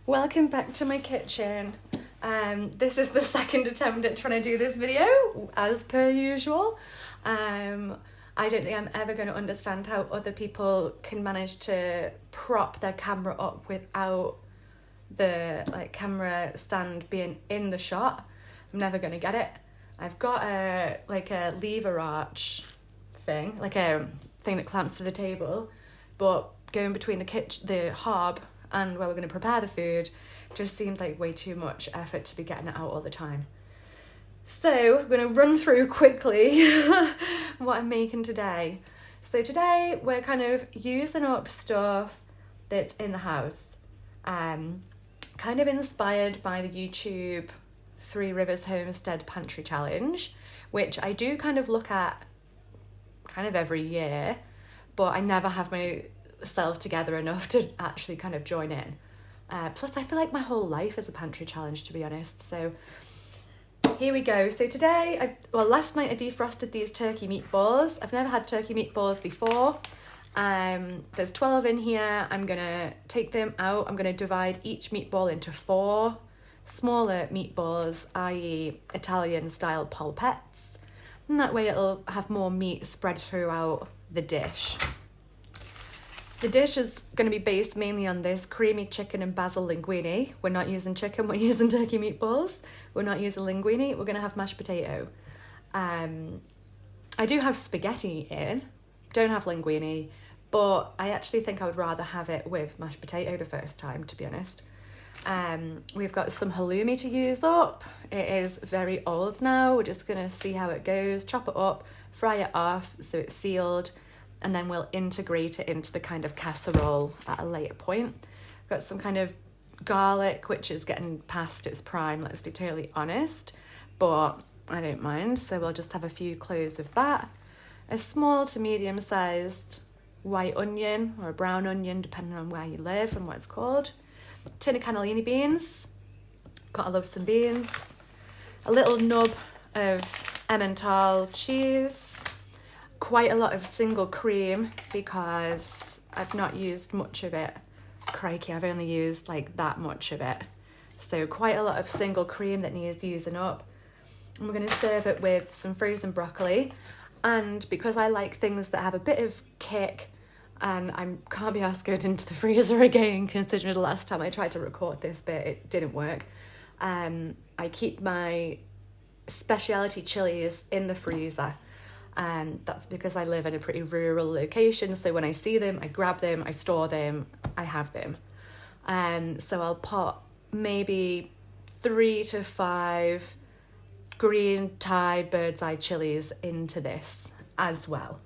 Welcome back to my kitchen. This is the second attempt at trying to do this video, as per usual. I don't think I'm ever going to understand how other people can manage to prop their camera up without the camera stand being in the shot. I'm never going to get it. I've got a lever arch thing, like a thing that clamps to the table, but going between the hob and where we're going to prepare the food just seemed like way too much effort to be getting it out all the time. So I'm going to run through quickly what I'm making today. So today we're kind of using up stuff that's in the house, kind of inspired by the YouTube Three Rivers Homestead Pantry Challenge, which I do kind of look at kind of every year, but I never have myself together enough to actually kind of join in. Plus I feel like my whole life is a pantry challenge, to be honest. So here we go. So today, last night I defrosted these turkey meatballs. I've never had turkey meatballs before. There's 12 in here. I'm gonna take them out. I'm gonna divide each meatball into 4 smaller meatballs, i.e. Italian style polpettes. And that way it'll have more meat spread throughout the dish. The dish is going to be based mainly on this creamy chicken and basil linguine. We're not using chicken, we're using turkey meatballs. We're not using linguine, we're going to have mashed potato. I do have spaghetti in, don't have linguine, but I actually think I would rather have it with mashed potato the first time, to be honest. We've got some halloumi to use up. It is very old now. We're just going to see how it goes, chop it up, fry it off so it's sealed, and then we'll integrate it into the kind of casserole at a later point. Got some kind of garlic, which is getting past its prime, let's be totally honest, but I don't mind, so we'll just have a few cloves of that. A small to medium sized white onion, or a brown onion, depending on where you live and what it's called. Tin of cannellini beans, gotta love some beans. A little nub of Emmental cheese. Quite a lot of single cream because I've not used much of it. Crikey, I've only used like that much of it. So quite a lot of single cream that needs using up. And we're going to serve it with some frozen broccoli. And because I like things that have a bit of kick, and I can't be asked going into the freezer again, considering the last time I tried to record this bit, it didn't work. I keep my specialty chilies in the freezer. And that's because I live in a pretty rural location, so when I see them, I grab them, I store them, I have them. So I'll put maybe 3 to 5 green Thai bird's eye chilies into this as well.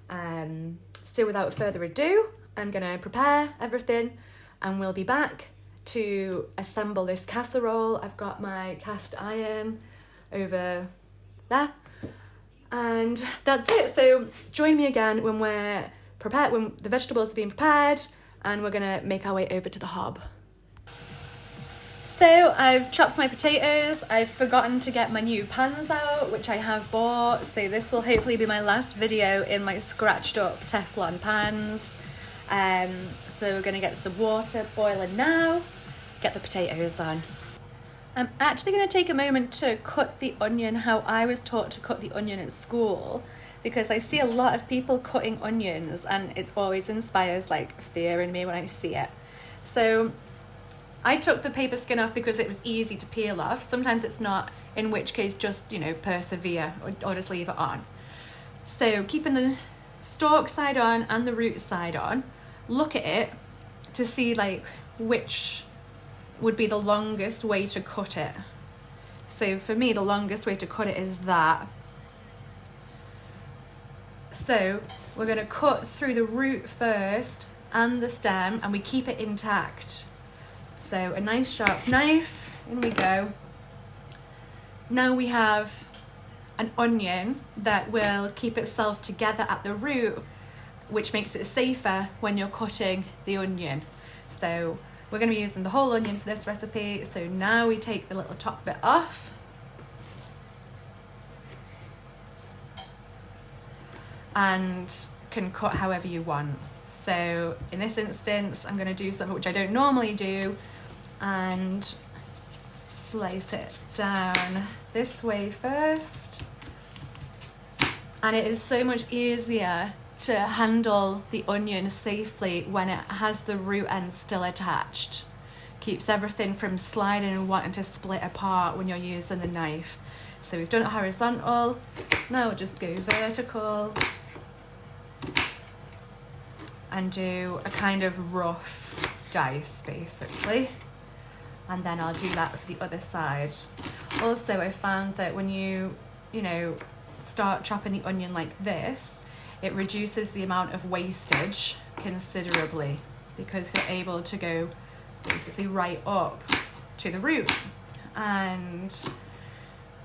So without further ado, I'm going to prepare everything and we'll be back to assemble this casserole. I've got my cast iron over there. And that's it. So join me again when we're prepared, when the vegetables are being prepared, and we're gonna make our way over to the hob. So I've chopped my potatoes. I've forgotten to get my new pans out, which I have bought. So this will hopefully be my last video in my scratched up Teflon pans. So we're gonna get some water boiling now, get the potatoes on. I'm actually going to take a moment to cut the onion how I was taught to cut the onion at school, because I see a lot of people cutting onions and it always inspires fear in me when I see it. So I took the paper skin off because it was easy to peel off. Sometimes it's not, in which case just, persevere or just leave it on. So keeping the stalk side on and the root side on, look at it to see which would be the longest way to cut it. So for me, the longest way to cut it is that. So we're going to cut through the root first and the stem, and we keep it intact. So a nice sharp knife, in we go. Now we have an onion that will keep itself together at the root, which makes it safer when you're cutting the onion. So we're going to be using the whole onion for this recipe. So now we take the little top bit off. And can cut however you want. So in this instance, I'm going to do something which I don't normally do. and slice it down this way first. And it is so much easier to handle the onion safely when it has the root end still attached. Keeps everything from sliding and wanting to split apart when you're using the knife. So we've done it horizontal, now we'll just go vertical and do a kind of rough dice basically. And then I'll do that for the other side. Also, I found that when you start chopping the onion like this, it reduces the amount of wastage considerably because you're able to go basically right up to the root, and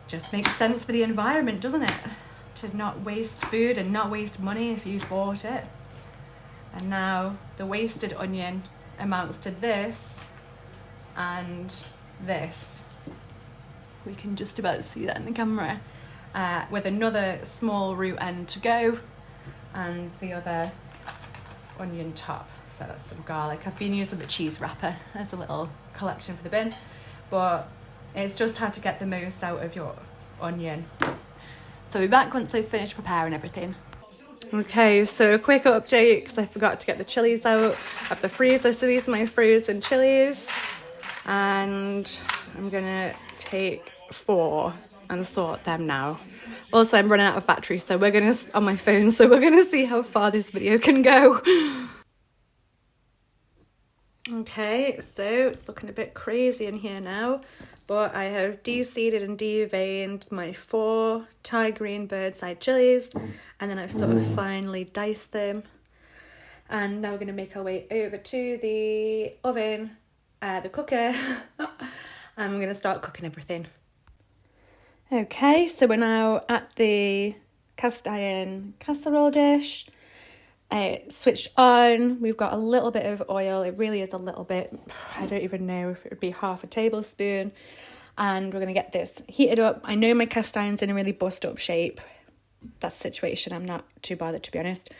just makes sense for the environment, doesn't it? To not waste food and not waste money if you've bought it. And now the wasted onion amounts to this and this. We can just about see that in the camera. With another small root end to go and the other onion top. So that's some garlic. I've been using the cheese wrapper as a little collection for the bin, but it's just how to get the most out of your onion. So I'll be back once I've finished preparing everything. Okay, so a quick update because I forgot to get the chilies out of the freezer. So these are my frozen chilies, and I'm gonna take 4 and sort them now. Also, I'm running out of battery, so we're gonna on my phone. So we're gonna see how far this video can go. Okay, so it's looking a bit crazy in here now, but I have de-seeded and de-veined my 4 Thai green bird's eye chilies, and then I've sort of finely diced them. And now we're going to make our way over to the oven, the cooker, and we're going to start cooking everything. Okay, so we're now at the cast iron casserole dish. Switched on. We've got a little bit of oil. It really is a little bit. I don't even know if it would be half a tablespoon. And we're going to get this heated up. I know my cast iron's in a really bust up shape. That's the situation. I'm not too bothered, to be honest.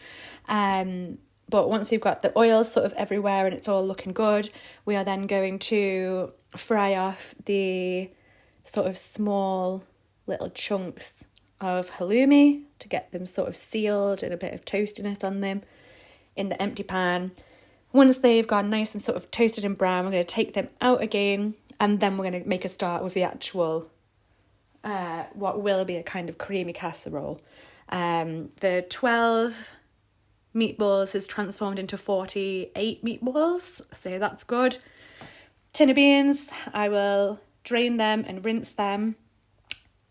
But once we've got the oil sort of everywhere and it's all looking good, we are then going to fry off the sort of small little chunks of halloumi to get them sort of sealed and a bit of toastiness on them in the empty pan. Once they've gone nice and sort of toasted and brown, we're going to take them out again, and then we're going to make a start with the actual what will be a kind of creamy casserole. The 12 meatballs has transformed into 48 meatballs, so that's good. Tin of beans, I will drain them and rinse them,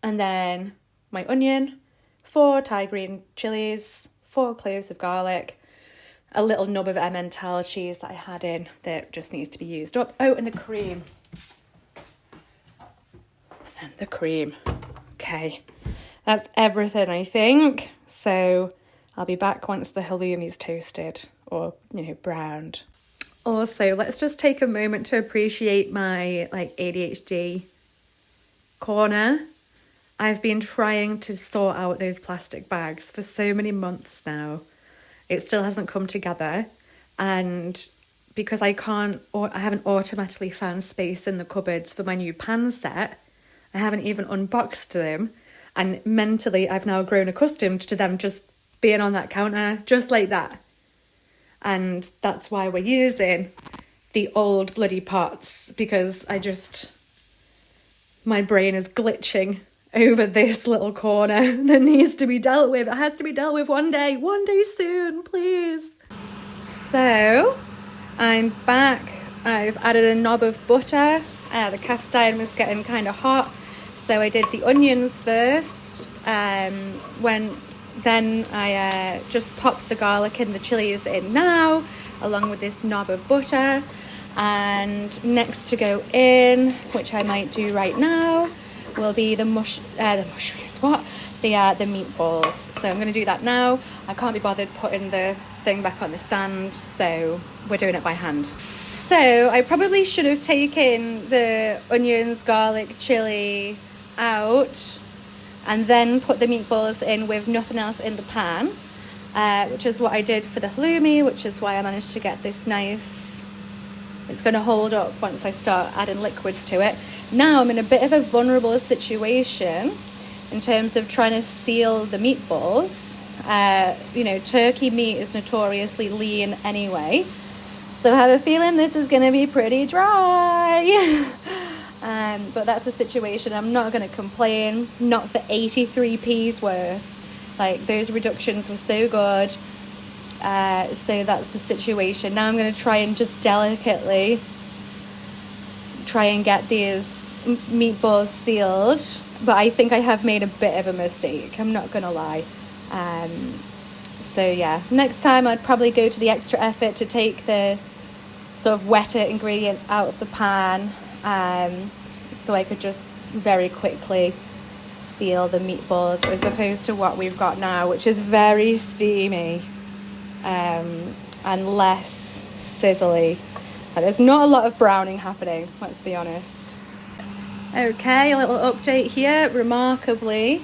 and then my onion, 4 Thai green chilies, 4 cloves of garlic, a little nub of Emmental cheese that I had in that just needs to be used up. Oh, and the cream. And the cream. Okay, that's everything, I think. So I'll be back once the halloumi's toasted or, browned. Also, let's just take a moment to appreciate my ADHD corner. I've been trying to sort out those plastic bags for so many months now. It still hasn't come together, and because I haven't automatically found space in the cupboards for my new pan set, I haven't even unboxed them, and mentally I've now grown accustomed to them just being on that counter just like that. And that's why we're using the old bloody pots, because my brain is glitching over this little corner that needs to be dealt with. It has to be dealt with one day soon, please. So I'm back. I've added a knob of butter. The cast iron was getting kind of hot, so I did the onions first. Then I just popped the garlic and the chilies in now, along with this knob of butter. And next to go in, which I might do right now, will be the meatballs. So I'm going to do that now. I can't be bothered putting the thing back on the stand, so we're doing it by hand. So I probably should have taken the onions, garlic, chili out and then put the meatballs in with nothing else in the pan, which is what I did for the halloumi, which is why I managed to get this nice It's going to hold up once I start adding liquids to it. Now I'm in a bit of a vulnerable situation in terms of trying to seal the meatballs. You know, turkey meat is notoriously lean anyway, so I have a feeling this is going to be pretty dry. But that's the situation. I'm not going to complain, not for 83p's worth. Like, those reductions were so good. So that's the situation. Now I'm going to try and just delicately try and get these meatballs sealed, but I think I have made a bit of a mistake, I'm not going to lie. So yeah, next time I'd probably go to the extra effort to take the sort of wetter ingredients out of the pan, so I could just very quickly seal the meatballs, as opposed to what we've got now, which is very steamy, and less sizzly. There's not a lot of browning happening, let's be honest. Okay, a little update here. Remarkably,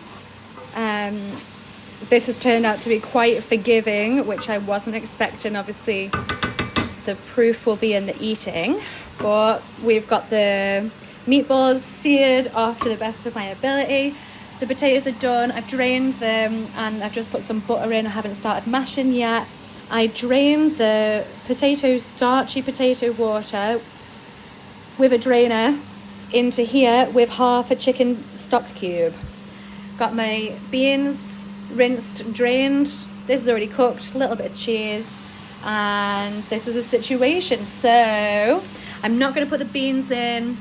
this has turned out to be quite forgiving, which I wasn't expecting. Obviously, the proof will be in the eating, but we've got the meatballs seared off to the best of my ability. The potatoes are done. I've drained them and I've just put some butter in. I haven't started mashing yet. I drained the starchy potato water with a drainer into here with half a chicken stock cube. Got my beans rinsed and drained. This is already cooked, a little bit of cheese, and this is a situation. So I'm not going to put the beans in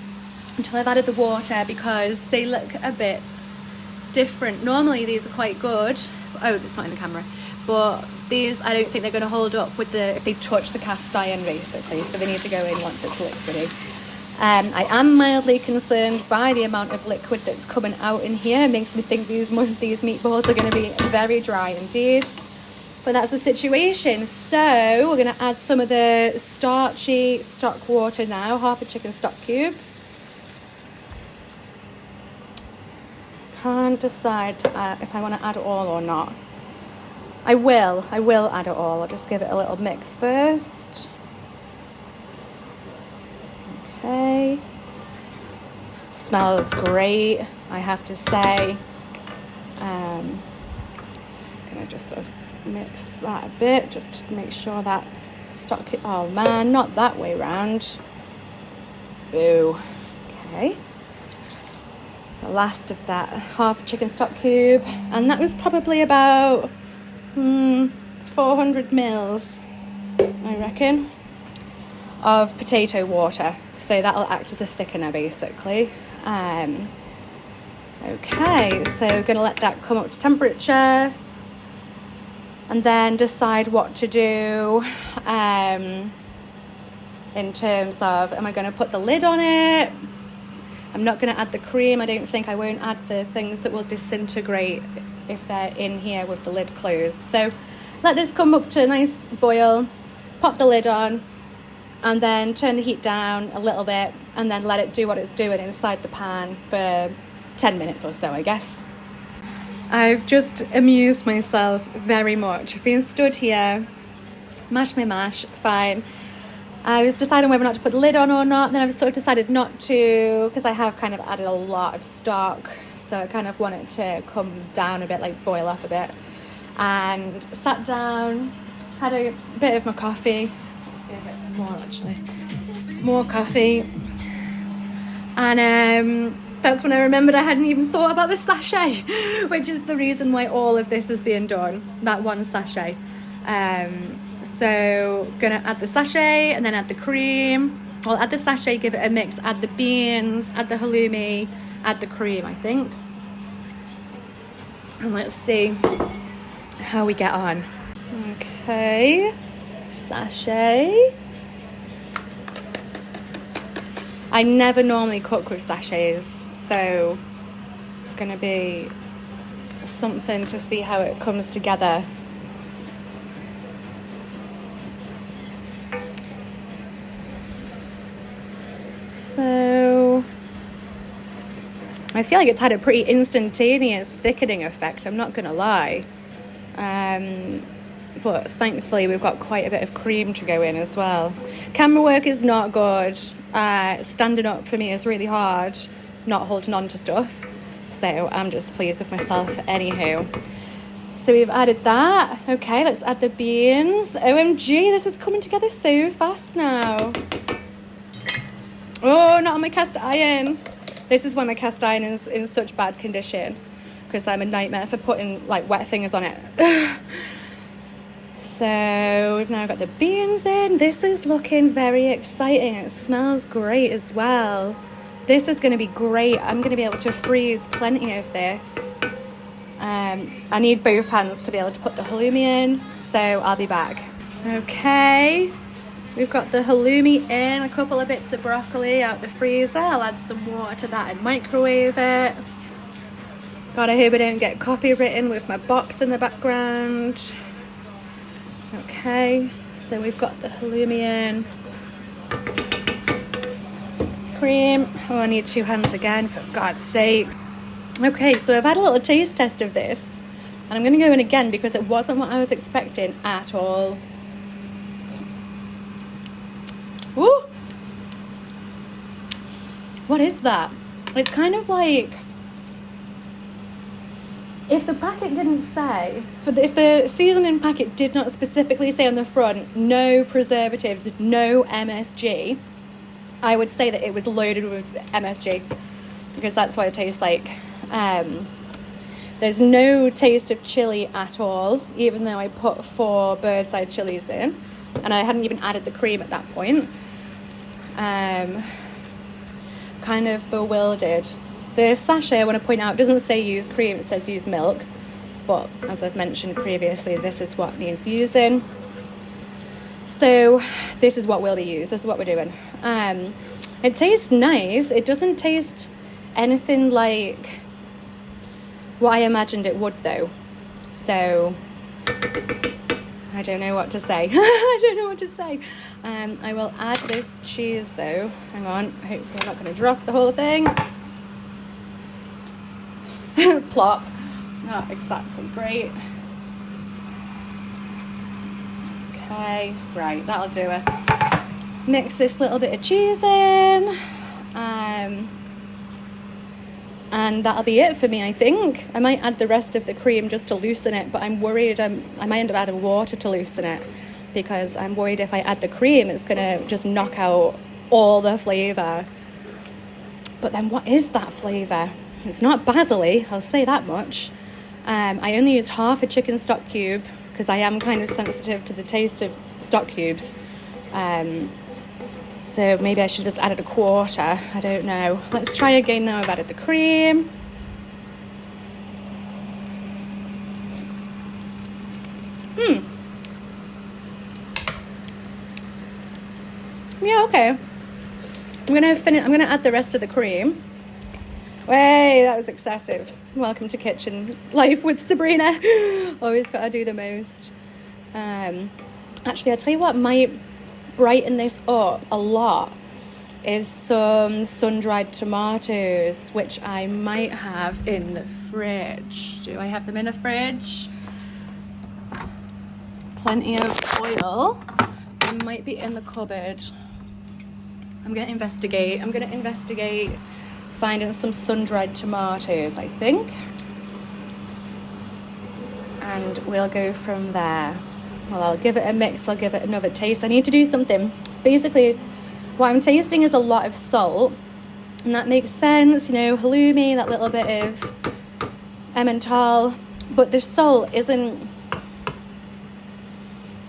until I've added the water, because they look a bit different. Normally these are quite good. Oh, it's not in the camera, but these, I don't think they're going to hold up with if they touch the cast iron, basically, so they need to go in once it's liquidy. I am mildly concerned by the amount of liquid that's coming out in here. It makes me think these meatballs are going to be very dry indeed. But that's the situation. So we're going to add some of the starchy stock water now, half a chicken stock cube. Can't decide if I want to add it all or not. I will add it all. I'll just give it a little mix first. Okay. Smells great, I have to say. Gonna just sort of mix that a bit, just to make sure that oh man, not that way round. Boo. Okay. The last of that half chicken stock cube, and that was probably about 400 mils, I reckon, of potato water. So that'll act as a thickener, basically. Okay, so gonna let that come up to temperature and then decide what to do in terms of, am I going to put the lid on it? I'm not going to add the cream. I don't think. I won't add the things that will disintegrate if they're in here with the lid closed. So let this come up to a nice boil, pop the lid on, and then turn the heat down a little bit, and then let it do what it's doing inside the pan for 10 minutes or so, I guess. I've just amused myself very much. I've been stood here, mash my mash, fine. I was deciding whether or not to put the lid on or not, then I've sort of decided not to, because I have kind of added a lot of stock, so I kind of want it to come down a bit, like boil off a bit. And sat down, had a bit of my coffee. Let's get some more, actually. More coffee. And that's when I remembered I hadn't even thought about the sachet, which is the reason why all of this is being done, that one sachet. So gonna add the sachet and then add the cream. Well, add the sachet, give it a mix, add the beans, add the halloumi, add the cream, I think. And let's see how we get on. Okay, sachet. I never normally cook with sachets, so it's gonna be something to see how it comes together. So I feel like it's had a pretty instantaneous thickening effect, I'm not gonna lie. but thankfully we've got quite a bit of cream to go in as well. Camera work is not good. Standing up for me is really hard, not holding on to stuff. So I'm just pleased with myself anywho. So we've added that. Okay, let's add the beans. OMG, this is coming together so fast now. Oh, not on my cast iron. This is why my cast iron is in such bad condition, because I'm a nightmare for putting like wet things on it. So we've now got the beans in. This is looking very exciting. It smells great as well. This is going to be great. I'm going to be able to freeze plenty of this. I need both hands to be able to put the halloumi in, so I'll be back. Okay, we've got the halloumi in, a couple of bits of broccoli out the freezer. I'll add some water to that and microwave it. Gotta hope I don't get copywritten with my box in the background. Okay, so we've got the halloumi in. Cream. Oh, I need 2 hands again, for God's sake. Okay, so I've had a little taste test of this, and I'm going to go in again because it wasn't what I was expecting at all. Ooh! What is that? It's kind of like, if the packet didn't say, if the seasoning packet did not specifically say on the front, no preservatives, no MSG, I would say that it was loaded with MSG, because that's what it tastes like. There's no taste of chili at all, even though I put 4 bird's eye chilies in, and I hadn't even added the cream at that point. Kind of bewildered. The sachet, I want to point out, doesn't say use cream, it says use milk, but as I've mentioned previously, this is what needs using. So this is what will be used, this is what we're doing. It tastes nice. It doesn't taste anything like what I imagined it would, though. So I don't know what to say. I don't know what to say. I will add this cheese, though. Hang on. Hopefully I'm not going to drop the whole thing. Plop. Not exactly great. Okay. Right. That'll do it. Mix this little bit of cheese in. And that'll be it for me, I think. I might add the rest of the cream just to loosen it, but I'm worried I might end up adding water to loosen it, because I'm worried if I add the cream, it's going to just knock out all the flavour. But then what is that flavour? It's not basil-y, I'll say that much. I only used half a chicken stock cube, because I am kind of sensitive to the taste of stock cubes. So maybe I should have just added a quarter. I don't know. Let's try again now. I've added the cream. Yeah, okay. I'm gonna add the rest of the cream. Way, that was excessive. Welcome to kitchen life with Sabrina. Always gotta do the most. Actually, I'll tell you what might brighten this up a lot is some sun-dried tomatoes, which I might have in the fridge. Do I have them in the fridge? Plenty of oil. They might be in the cupboard. I'm going to investigate finding some sun-dried tomatoes, I think. And we'll go from there. Well, I'll give it a mix, I'll give it another taste. I need to do something. Basically, what I'm tasting is a lot of salt, and that makes sense, you know, halloumi, that little bit of Emmental, but the salt isn't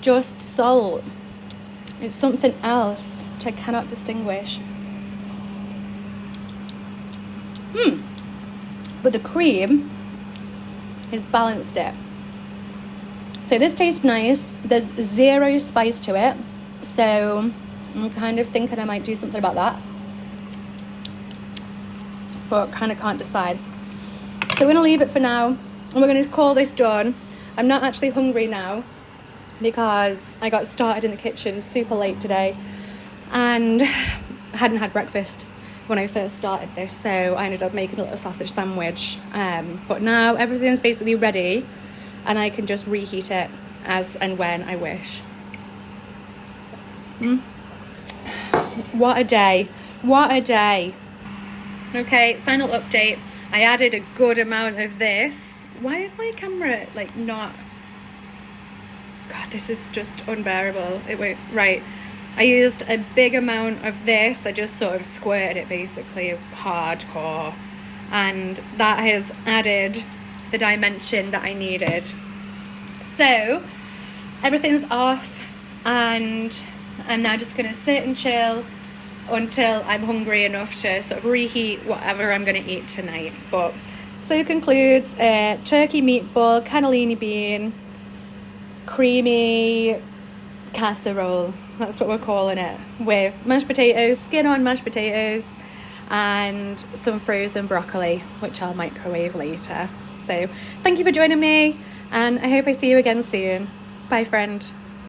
just salt. It's something else, which I cannot distinguish. But the cream has balanced it. So this tastes nice. There's 0 spice to it. So I'm kind of thinking I might do something about that. But kind of can't decide. So we're going to leave it for now. And we're going to call this done. I'm not actually hungry now, because I got started in the kitchen super late today. And I hadn't had breakfast when I first started this. So I ended up making a little sausage sandwich. But now everything's basically ready, and I can just reheat it as and when I wish. What a day. What a day. Okay, final update. I added a good amount of this. Why is my camera like not... God, this is just unbearable. It won't... Right. I used a big amount of this. I just sort of squirted it basically hardcore. And that has added the dimension that I needed. So, everything's off and I'm now just going to sit and chill until I'm hungry enough to sort of reheat whatever I'm going to eat tonight. But so concludes a turkey meatball, cannellini bean, creamy casserole. That's what we're calling it, with mashed potatoes, skin on mashed potatoes, and some frozen broccoli, which I'll microwave later. So thank you for joining me, and I hope I see you again soon. Bye, friend.